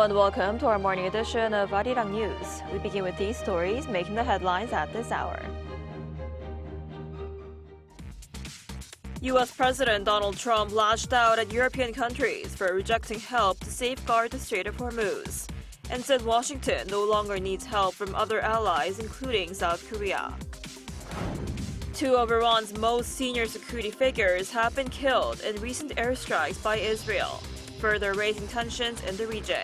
Hello and welcome to our morning edition of Arirang News. We begin with these stories making the headlines at this hour. U.S. President Donald Trump lashed out at European countries for rejecting help to safeguard the Strait of Hormuz and said Washington no longer needs help from other allies, including South Korea. Two of Iran's most senior security figures have been killed in recent airstrikes by Israel, further raising tensions in the region.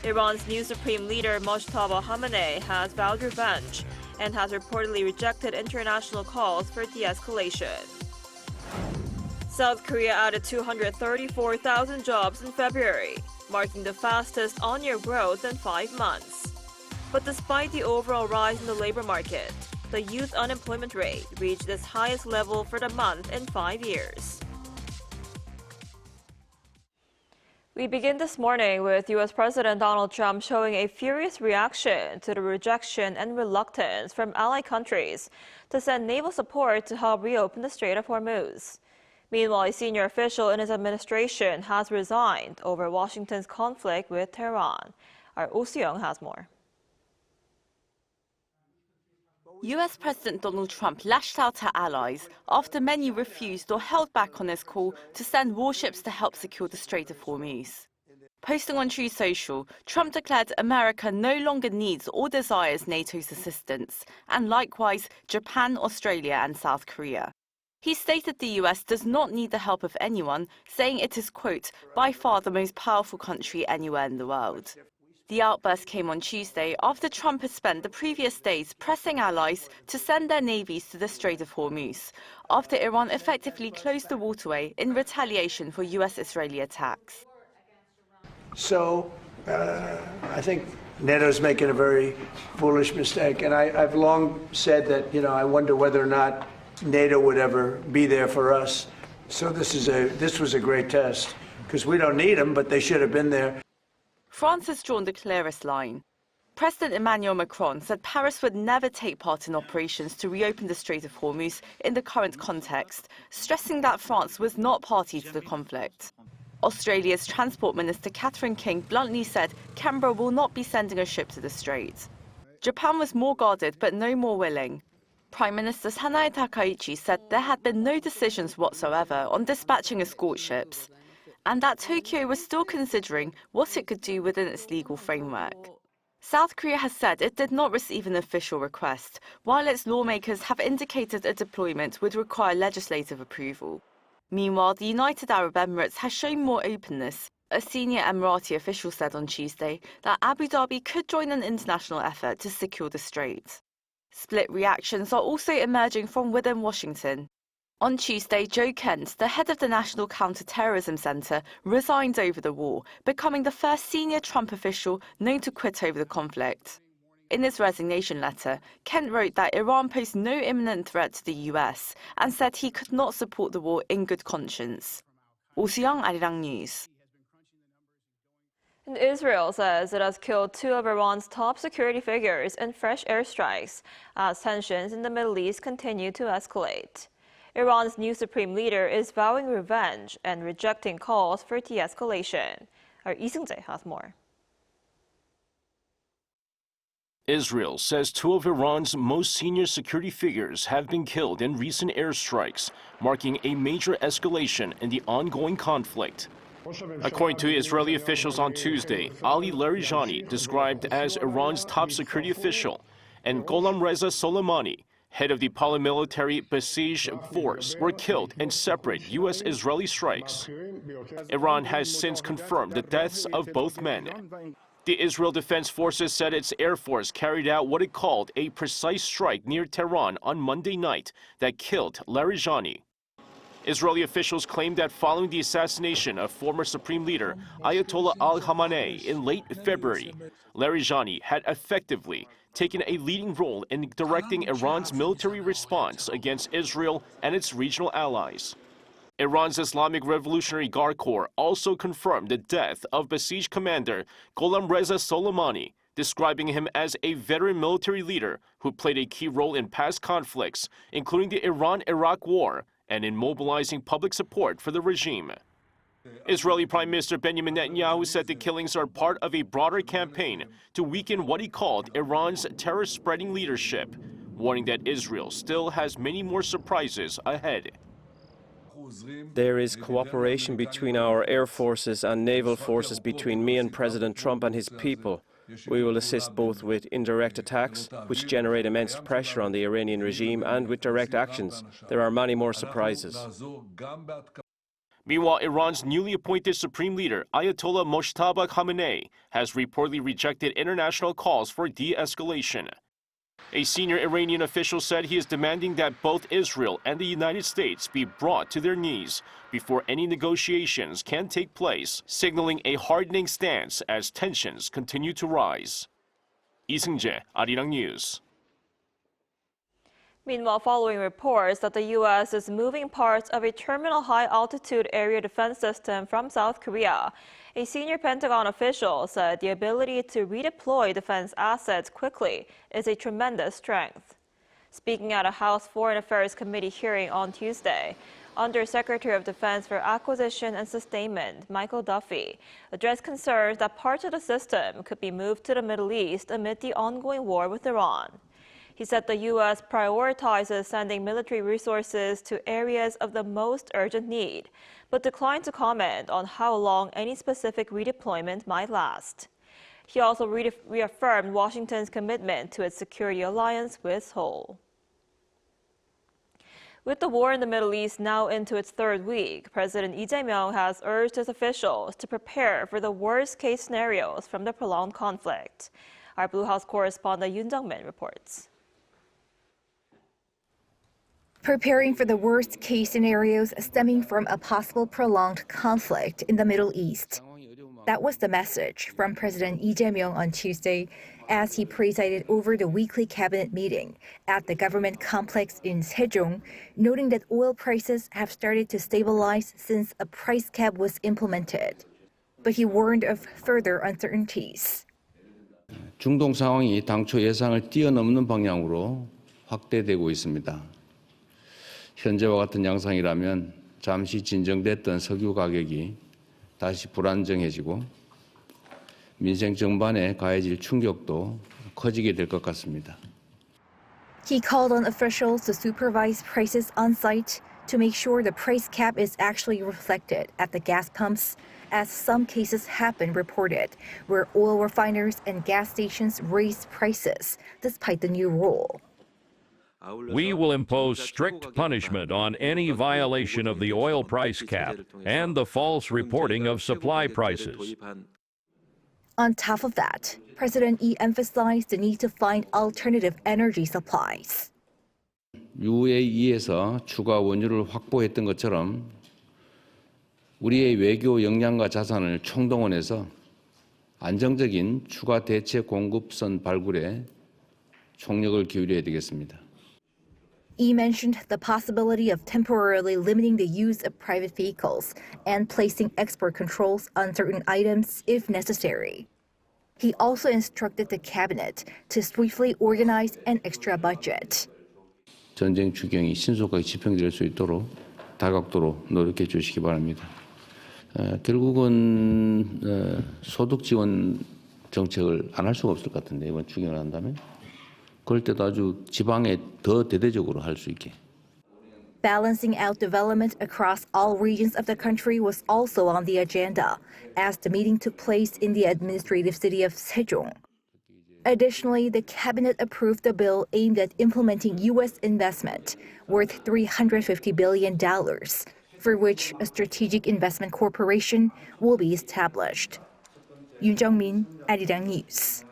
Iran's new supreme leader Mojtaba Khamenei has vowed revenge and has reportedly rejected international calls for de-escalation. South Korea added 234,000 jobs in February, marking the fastest on-year growth in 5 months. But despite the overall rise in the labor market, the youth unemployment rate reached its highest level for the month in 5 years. We begin this morning with U.S. President Donald Trump showing a furious reaction to the rejection and reluctance from ally countries to send naval support to help reopen the Strait of Hormuz. Meanwhile, a senior official in his administration has resigned over Washington's conflict with Tehran. Our Oh Soo-young has more. U.S. President Donald Trump lashed out at allies after many refused or held back on his call to send warships to help secure the Strait of Hormuz. Posting on Truth Social, Trump declared America no longer needs or desires NATO's assistance, and likewise Japan, Australia and South Korea. He stated the U.S. does not need the help of anyone, saying it is, quote, by far the most powerful country anywhere in the world. The outburst came on Tuesday after Trump had spent the previous days pressing allies to send their navies to the Strait of Hormuz, after Iran effectively closed the waterway in retaliation for U.S.-Israeli attacks. So, I think NATO's making a very foolish mistake, and I've long said that, I wonder whether or not NATO would ever be there for us. So this was a great test, because we don't need them, but they should have been there. France has drawn the clearest line. President Emmanuel Macron said Paris would never take part in operations to reopen the Strait of Hormuz in the current context, stressing that France was not party to the conflict. Australia's Transport Minister Catherine King bluntly said Canberra will not be sending a ship to the strait. Japan was more guarded but no more willing. Prime Minister Sanae Takaichi said there had been no decisions whatsoever on dispatching escort ships, and that Tokyo was still considering what it could do within its legal framework. South Korea has said it did not receive an official request, while its lawmakers have indicated a deployment would require legislative approval. Meanwhile, the United Arab Emirates has shown more openness. A senior Emirati official said on Tuesday that Abu Dhabi could join an international effort to secure the strait. Split reactions are also emerging from within Washington. On Tuesday, Joe Kent, the head of the National Counterterrorism Center, resigned over the war, becoming the first senior Trump official known to quit over the conflict. In his resignation letter, Kent wrote that Iran posed no imminent threat to the U.S. and said he could not support the war in good conscience. Oh Soo-young, Arirang News. And Israel says it has killed 2 of Iran's top security figures in fresh airstrikes as tensions in the Middle East continue to escalate. Iran's new supreme leader is vowing revenge and rejecting calls for de-escalation. Our Lee Seung-jae has more. Israel says 2 of Iran's most senior security figures have been killed in recent airstrikes, marking a major escalation in the ongoing conflict. According to Israeli officials on Tuesday, Ali Larijani, described as Iran's top security official, and Gholam Reza Soleimani, head of the paramilitary Basij force, were killed in separate U.S.-Israeli strikes. Iran has since confirmed the deaths of both men. The Israel Defense Forces said its Air Force carried out what it called a precise strike near Tehran on Monday night that killed Larijani. Israeli officials claimed that following the assassination of former Supreme Leader Ayatollah al-Khamenei in late February, Larijani had effectively taken a leading role in directing Iran's military response against Israel and its regional allies. Iran's Islamic Revolutionary Guard Corps also confirmed the death of Basij commander Gholam Reza Soleimani, describing him as a veteran military leader who played a key role in past conflicts, including the Iran-Iraq War, and in mobilizing public support for the regime. Israeli Prime Minister Benjamin Netanyahu said the killings are part of a broader campaign to weaken what he called Iran's terror-spreading leadership, warning that Israel still has many more surprises ahead. There is cooperation between our air forces and naval forces between me and President Trump and his people. We will assist both with indirect attacks, which generate immense pressure on the Iranian regime, and with direct actions. There are many more surprises. Meanwhile, Iran's newly appointed supreme leader, Ayatollah Mojtaba Khamenei, has reportedly rejected international calls for de-escalation. A senior Iranian official said he is demanding that both Israel and the United States be brought to their knees before any negotiations can take place, signaling a hardening stance as tensions continue to rise. Lee Seung-jae, Arirang News. Meanwhile, following reports that the U.S. is moving parts of a terminal high-altitude area defense system from South Korea, a senior Pentagon official said the ability to redeploy defense assets quickly is a tremendous strength. Speaking at a House Foreign Affairs Committee hearing on Tuesday, Undersecretary of Defense for Acquisition and Sustainment, Michael Duffy, addressed concerns that parts of the system could be moved to the Middle East amid the ongoing war with Iran. He said the U.S. prioritizes sending military resources to areas of the most urgent need, but declined to comment on how long any specific redeployment might last. He also reaffirmed Washington's commitment to its security alliance with Seoul. With the war in the Middle East now into its third week, President Lee Jae-myung has urged his officials to prepare for the worst-case scenarios from the prolonged conflict. Our Blue House correspondent Yoon Jung-min reports. Preparing for the worst-case scenarios stemming from a possible prolonged conflict in the Middle East. That was the message from President Lee Jae-myung on Tuesday as he presided over the weekly cabinet meeting at the government complex in Sejong, noting that oil prices have started to stabilize since a price cap was implemented. But he warned of further uncertainties. 중동 상황이 당초 예상을 뛰어넘는 방향으로 확대되고 있습니다. 현재와 같은 양상이라면 잠시 진정됐던 석유 가격이 다시 불안정해지고 민생 전반에 가해질 충격도 커지게 될 것 같습니다. He called on officials to supervise prices on site to make sure the price cap is actually reflected at the gas pumps, as some cases have been reported where oil refiners and gas stations raised prices despite the new rule. We will impose strict punishment on any violation of the oil price cap and the false reporting of supply prices. On top of that, President Lee emphasized the need to find alternative energy supplies. UAE에서 추가 원유를 확보했던 것처럼 우리의 외교 역량과 자산을 총동원해서 안정적인 추가 대체 공급선 발굴에 총력을 기울여야 되겠습니다. He mentioned the possibility of temporarily limiting the use of private vehicles and placing export controls on certain items if necessary. He also instructed the cabinet to swiftly organize an extra budget. 전쟁 추경이 신속하게 집행될 수 있도록 다각도로 노력해 주시기 바랍니다. 결국은 소득 지원 정책을 안 할 수가 없을 것 같은데 이번 추경을 한다면 그럴 때도 아주 지방에 더 대대적으로 할 수 있게. Balancing out development across all regions of the country was also on the agenda as the meeting took place in the administrative city of Sejong. Additionally, the cabinet approved a bill aimed at implementing U.S. investment worth $350 billion, for which a strategic investment corporation will be established. Yoon Jung-min, Arirang News.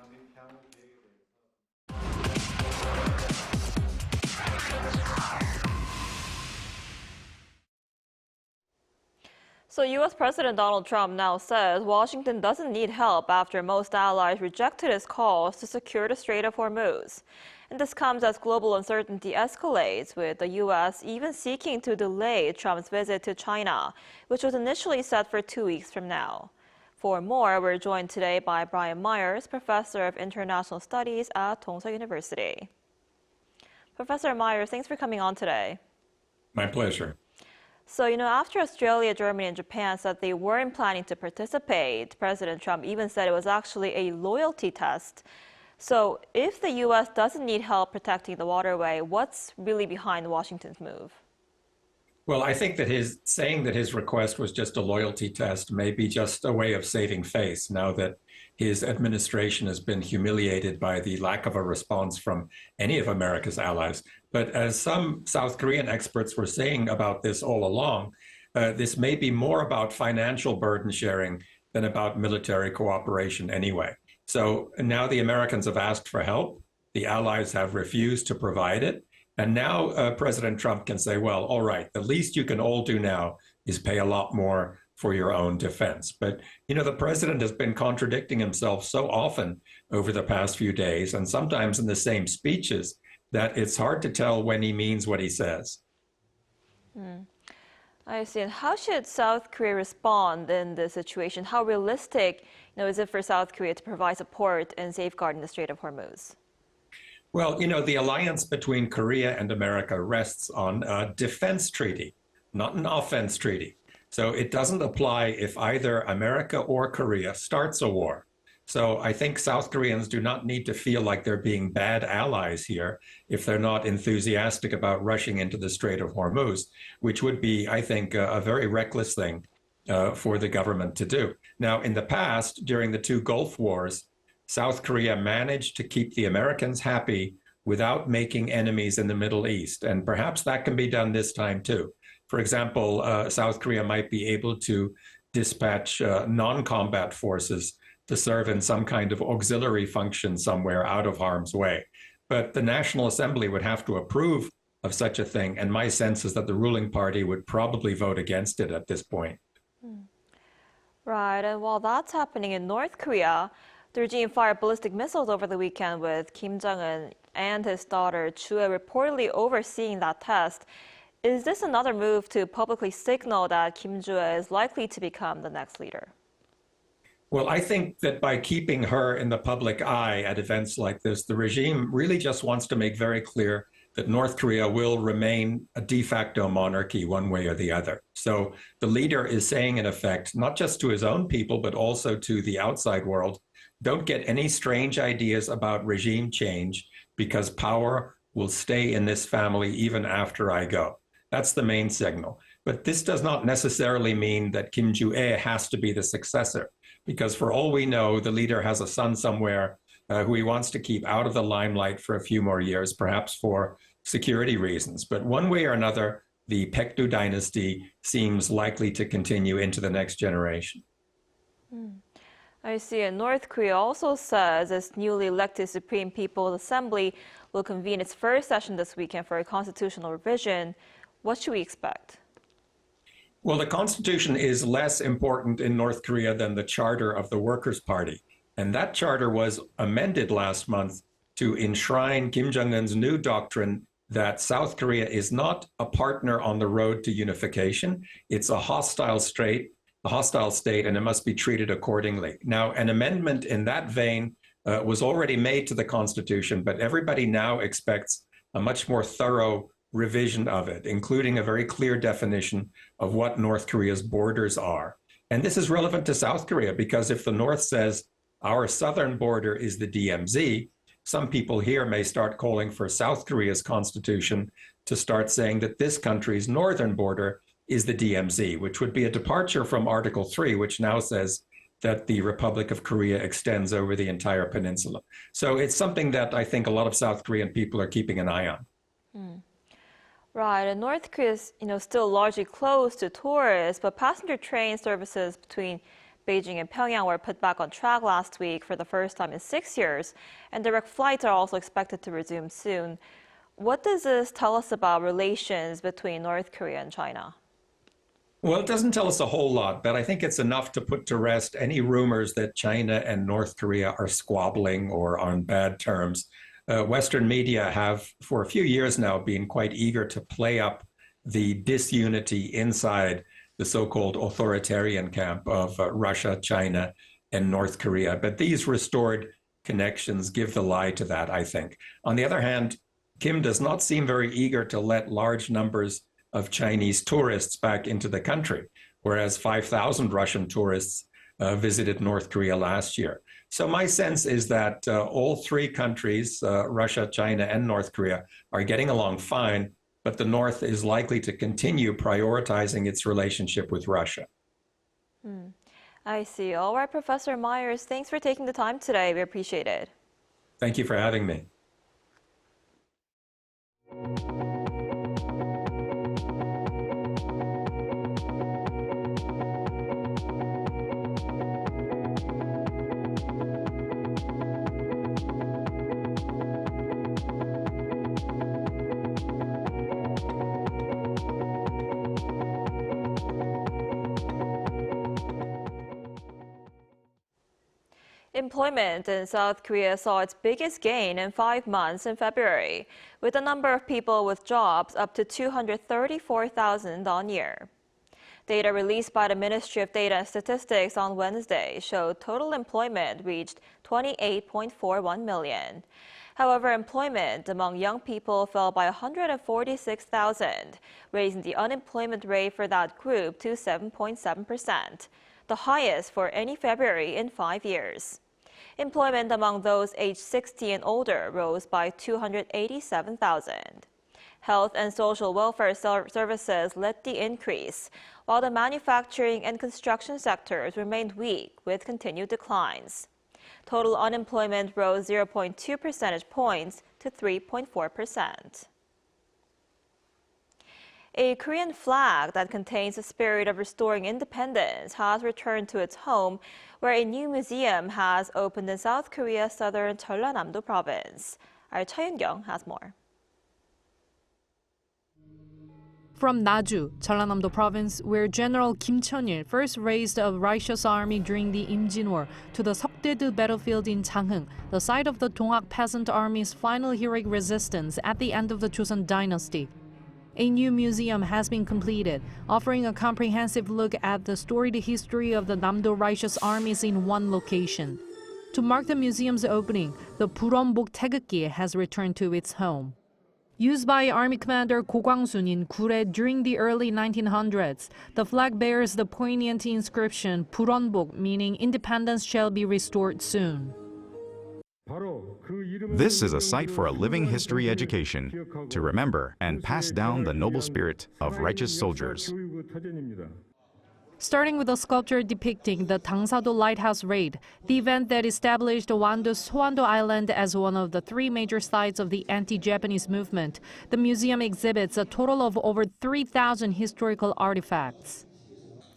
So U.S. President Donald Trump now says Washington doesn't need help after most allies rejected his calls to secure the Strait of Hormuz. And this comes as global uncertainty escalates, with the U.S. even seeking to delay Trump's visit to China, which was initially set for 2 weeks from now. For more, we're joined today by Brian Myers, Professor of International Studies at Dongseok University. Professor Myers, thanks for coming on today. My pleasure. So, after Australia, Germany, and Japan said they weren't planning to participate, President Trump even said it was actually a loyalty test. So, if the U.S. doesn't need help protecting the waterway, what's really behind Washington's move? Well, I think that saying that his request was just a loyalty test may be just a way of saving face now that his administration has been humiliated by the lack of a response from any of America's allies. But as some South Korean experts were saying about this all along, this may be more about financial burden sharing than about military cooperation anyway. So now the Americans have asked for help. The allies have refused to provide it. And now President Trump can say, well, all right, the least you can all do now is pay a lot more for your own defense. But, the president has been contradicting himself so often over the past few days, and sometimes in the same speeches, that it's hard to tell when he means what he says. I see. And how should South Korea respond in this situation? How realistic, is it for South Korea to provide support and safeguarding the Strait of Hormuz? Well, the alliance between Korea and America rests on a defense treaty, not an offense treaty. So it doesn't apply if either America or Korea starts a war. So I think South Koreans do not need to feel like they're being bad allies here if they're not enthusiastic about rushing into the Strait of Hormuz, which would be, I think, a very reckless thing for the government to do. Now, in the past, during the two Gulf Wars, South Korea managed to keep the Americans happy without making enemies in the Middle East. And perhaps that can be done this time, too. For example, South Korea might be able to dispatch non-combat forces to serve in some kind of auxiliary function somewhere out of harm's way. But the National Assembly would have to approve of such a thing. And my sense is that the ruling party would probably vote against it at this point. Right. And while that's happening in North Korea, the regime fired ballistic missiles over the weekend with Kim Jong-un and his daughter Chue reportedly overseeing that test. Is this another move to publicly signal that Kim Jong-un is likely to become the next leader? Well, I think that by keeping her in the public eye at events like this, the regime really just wants to make very clear that North Korea will remain a de facto monarchy one way or the other. So the leader is saying, in effect, not just to his own people, but also to the outside world, don't get any strange ideas about regime change because power will stay in this family even after I go. That's the main signal. But this does not necessarily mean that Kim Joo-ae has to be the successor, because for all we know, the leader has a son somewhere who he wants to keep out of the limelight for a few more years, perhaps for security reasons. But one way or another, the Baekdu dynasty seems likely to continue into the next generation. I see. And North Korea also says its newly elected Supreme People's Assembly will convene its first session this weekend for a constitutional revision. What should we expect? Well, the Constitution is less important in North Korea than the charter of the Workers' Party. And that charter was amended last month to enshrine Kim Jong-un's new doctrine that South Korea is not a partner on the road to unification. It's a hostile state, and it must be treated accordingly. Now, an amendment in that vein was already made to the Constitution, but everybody now expects a much more thorough revision of it, including a very clear definition of what North Korea's borders are. And this is relevant to South Korea because if the North says our southern border is the DMZ, some people here may start calling for South Korea's constitution to start saying that this country's northern border is the DMZ, which would be a departure from Article 3, which now says that the Republic of Korea extends over the entire peninsula. So it's something that I think a lot of South Korean people are keeping an eye on. Right, and North Korea is, still largely closed to tourists, but passenger train services between Beijing and Pyongyang were put back on track last week for the first time in 6 years, and direct flights are also expected to resume soon. What does this tell us about relations between North Korea and China? Well, it doesn't tell us a whole lot, but I think it's enough to put to rest any rumors that China and North Korea are squabbling or on bad terms. Western media have, for a few years now, been quite eager to play up the disunity inside the so-called authoritarian camp of Russia, China, and North Korea. But these restored connections give the lie to that, I think. On the other hand, Kim does not seem very eager to let large numbers of Chinese tourists back into the country, whereas 5,000 Russian tourists visited North Korea last year. So my sense is that all three countries, Russia, China, and North Korea, are getting along fine, but the North is likely to continue prioritizing its relationship with Russia. I see. All right, Professor Myers, thanks for taking the time today. We appreciate it. Thank you for having me. Employment in South Korea saw its biggest gain in 5 months in February, with the number of people with jobs up to 234,000 on year. Data released by the Ministry of Data and Statistics on Wednesday showed total employment reached 28.41 million. However, employment among young people fell by 146,000, raising the unemployment rate for that group to 7.7%, the highest for any February in 5 years. Employment among those aged 60 and older rose by 287,000. Health and social welfare services led the increase, while the manufacturing and construction sectors remained weak with continued declines. Total unemployment rose 0.2 percentage points to 3.4%. A Korean flag that contains the spirit of restoring independence has returned to its home, where a new museum has opened in South Korea's southern Namdo province. Our Cha Yun-kyung has more. From Naju, Jeollanam-do province, where General Kim Cheon-il first raised a righteous army during the Imjin War, to the Seokdae-do battlefield in Janghung, the site of the Dongak peasant army's final heroic resistance at the end of the Joseon dynasty. A new museum has been completed, offering a comprehensive look at the storied history of the Namdo Righteous Armies in one location. To mark the museum's opening, the Bulwonbok Taegukgi has returned to its home. Used by Army Commander Go Kwang-sun in Gure during the early 1900s, the flag bears the poignant inscription Bulwonbok, meaning independence shall be restored soon. This is a site for a living history education, to remember and pass down the noble spirit of righteous soldiers. Starting with a sculpture depicting the Dangsado Lighthouse Raid, the event that established Wando's Soando Island as one of the 3 major sites of the anti-Japanese movement, the museum exhibits a total of over 3,000 historical artifacts.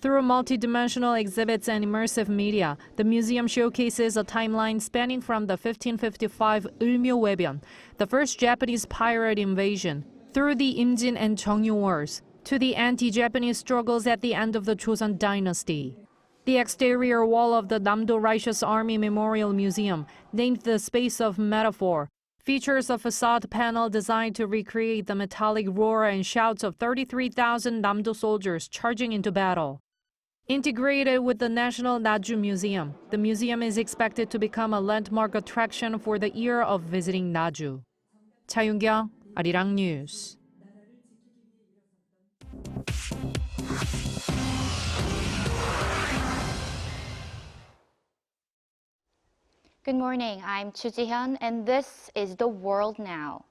Through multi-dimensional exhibits and immersive media, the museum showcases a timeline spanning from the 1555 Ulmyo Webyeon, the first Japanese pirate invasion, through the Imjin and Jeongyu Wars, to the anti-Japanese struggles at the end of the Joseon dynasty. The exterior wall of the Namdo Righteous Army Memorial Museum, named the Space of Metaphor, features a facade panel designed to recreate the metallic roar and shouts of 33,000 Namdo soldiers charging into battle. Integrated with the National Naju Museum, the museum is expected to become a landmark attraction for the year of visiting Naju. Cha Yun-kyung, Arirang News. Good morning, I'm Chu Ji-hyun, and this is The World Now.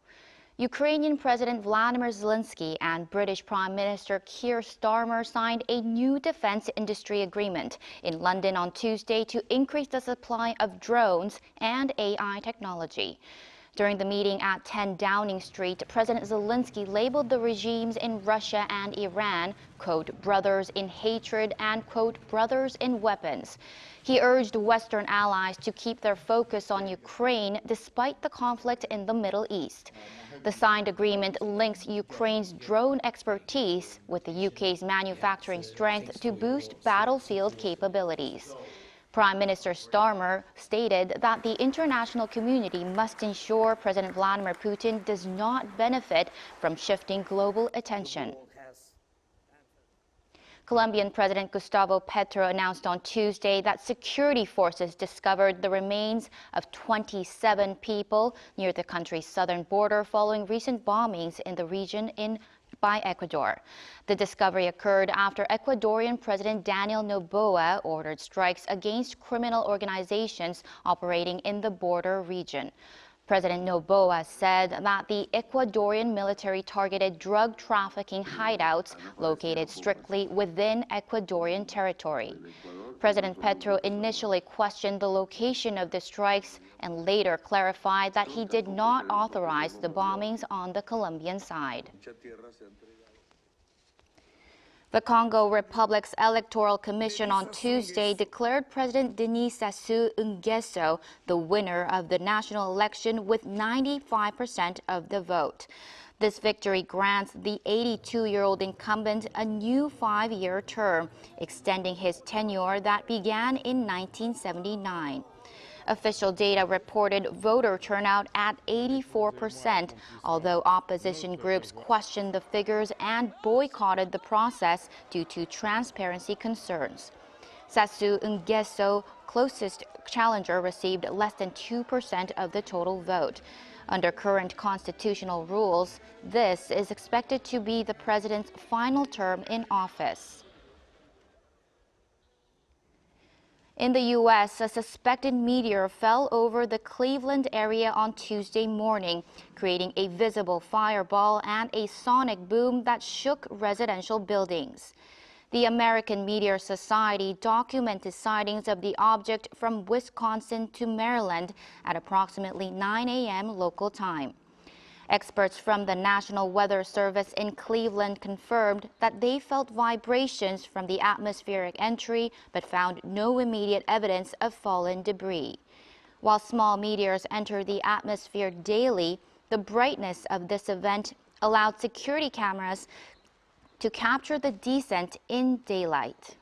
Ukrainian President Vladimir Zelenskyy and British Prime Minister Keir Starmer signed a new defense industry agreement in London on Tuesday to increase the supply of drones and AI technology. During the meeting at 10 Downing Street, President Zelenskyy labeled the regimes in Russia and Iran, quote, brothers in hatred and, quote, brothers in weapons. He urged Western allies to keep their focus on Ukraine despite the conflict in the Middle East. The signed agreement links Ukraine's drone expertise with the UK's manufacturing strength to boost battlefield capabilities. Prime Minister Starmer stated that the international community must ensure President Vladimir Putin does not benefit from shifting global attention. Colombian President Gustavo Petro announced on Tuesday that security forces discovered the remains of 27 people near the country's southern border following recent bombings in the region in by Ecuador. The discovery occurred after Ecuadorian President Daniel Noboa ordered strikes against criminal organizations operating in the border region. President Noboa said that the Ecuadorian military targeted drug trafficking hideouts located strictly within Ecuadorian territory. President Petro initially questioned the location of the strikes and later clarified that he did not authorize the bombings on the Colombian side. The Congo Republic's Electoral Commission on Tuesday declared President Denis Sassou Nguesso the winner of the national election with 95% of the vote. This victory grants the 82-year-old incumbent a new 5-year term, extending his tenure that began in 1979. Official data reported voter turnout at 84%, although opposition groups questioned the figures and boycotted the process due to transparency concerns. Sassou Nguesso's closest challenger received less than 2% of the total vote. Under current constitutional rules, this is expected to be the president's final term in office. In the U.S., a suspected meteor fell over the Cleveland area on Tuesday morning, creating a visible fireball and a sonic boom that shook residential buildings. The American Meteor Society documented sightings of the object from Wisconsin to Maryland at approximately 9 a.m. local time. Experts from the National Weather Service in Cleveland confirmed that they felt vibrations from the atmospheric entry but found no immediate evidence of fallen debris. While small meteors enter the atmosphere daily, the brightness of this event allowed security cameras to capture the descent in daylight.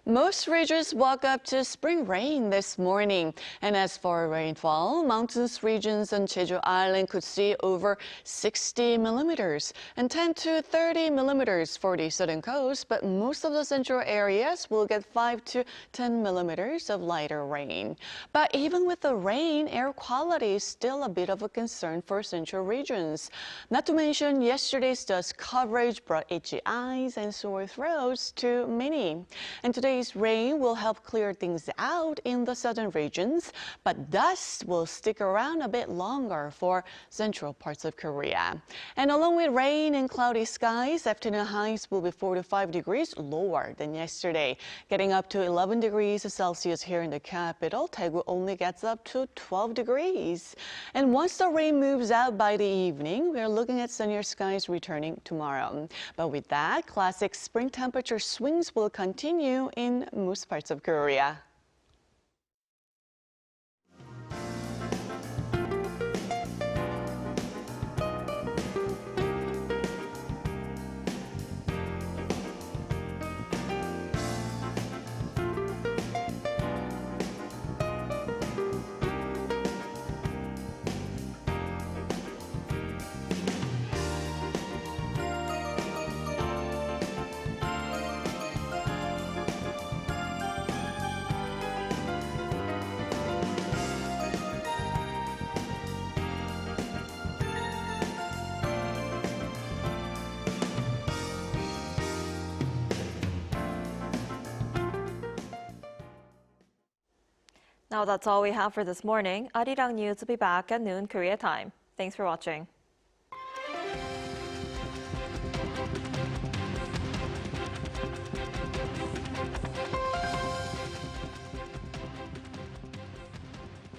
Most regions woke up to spring rain this morning. And as for rainfall, mountainous regions on Jeju Island could see over 60 millimeters and 10 to 30 millimeters for the southern coast, but most of the central areas will get 5 to 10 millimeters of lighter rain. But even with the rain, air quality is still a bit of a concern for central regions. Not to mention, yesterday's dust coverage brought itchy eyes and sore throats to many. And today's rain will help clear things out in the southern regions, but dust will stick around a bit longer for central parts of Korea. And along with rain and cloudy skies, afternoon highs will be 4 to 5 degrees lower than yesterday, getting up to 11 degrees Celsius here in the capital. Taegukgi only gets up to 12 degrees. And once the rain moves out by the evening, we're looking at sunnier skies returning tomorrow. But with that, classic spring temperature swings will continue in most parts of Korea. Now that's all we have for this morning. Arirang News will be back at noon Korea time. Thanks for watching.